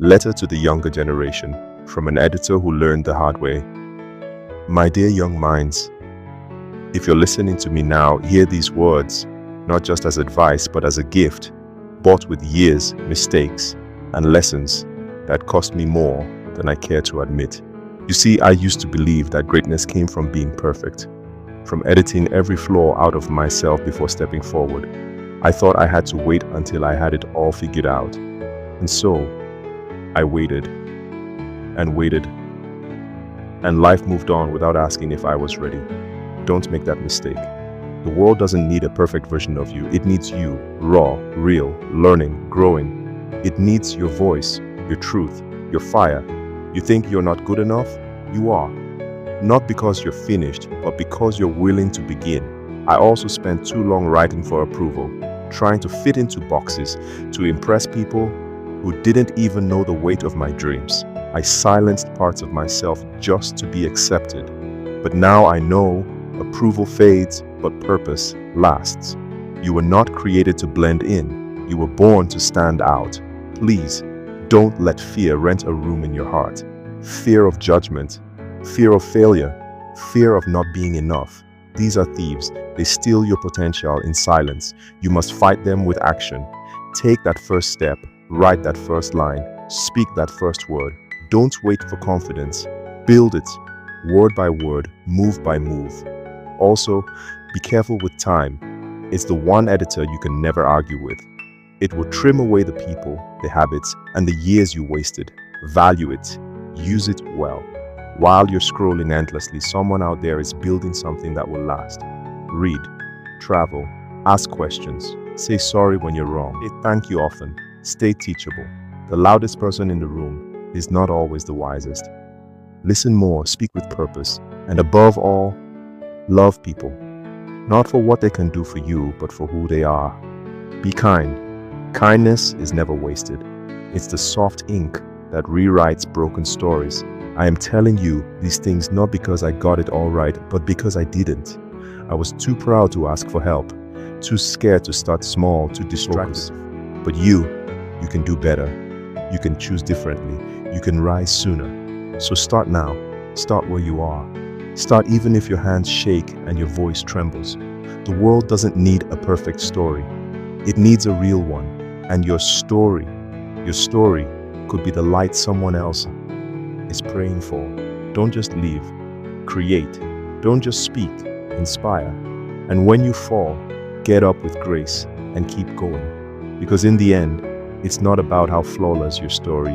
Letter to the younger generation from an editor who learned the hard way. My dear young minds, if you're listening to me now, hear these words, not just as advice, but as a gift, bought with years, mistakes, and lessons that cost me more than I care to admit. You see, I used to believe that greatness came from being perfect, from editing every flaw out of myself before stepping forward. I thought I had to wait until I had it all figured out. And so, I waited and waited, and life moved on without asking if I was ready. Don't make that mistake. The world doesn't need a perfect version of you. It needs you, raw, real, learning, growing. It needs your voice, your truth, your fire. You think you're not good enough? You are. Not because you're finished, but because you're willing to begin. I also spent too long writing for approval, trying to fit into boxes, to impress people who didn't even know the weight of my dreams. I silenced parts of myself just to be accepted. But now I know approval fades, but purpose lasts. You were not created to blend in. You were born to stand out. Please, don't let fear rent a room in your heart. Fear of judgment, fear of failure, fear of not being enough. These are thieves. They steal your potential in silence. You must fight them with action. Take that first step. Write that first line. Speak that first word. Don't wait for confidence. Build it, word by word, move by move. Also, be careful with time. It's the one editor you can never argue with. It will trim away the people, the habits, and the years you wasted. Value it. Use it well. While you're scrolling endlessly, someone out there is building something that will last. Read, travel, ask questions, say sorry when you're wrong, say thank you often. Stay teachable. The loudest person in the room is not always the wisest. Listen more, speak with purpose, and above all, love people. Not for what they can do for you, but for who they are. Be kind. Kindness is never wasted. It's the soft ink that rewrites broken stories. I am telling you these things not because I got it all right, but because I didn't. I was too proud to ask for help, too scared to start small, too distracted. But you can do better. You can choose differently. You can rise sooner. So start now. Start where you are. Start even if your hands shake and your voice trembles. The world doesn't need a perfect story. It needs a real one. And your story could be the light someone else is praying for. Don't just live. Create. Don't just speak. Inspire. And when you fall, get up with grace and keep going. Because in the end, it's not about how flawless your story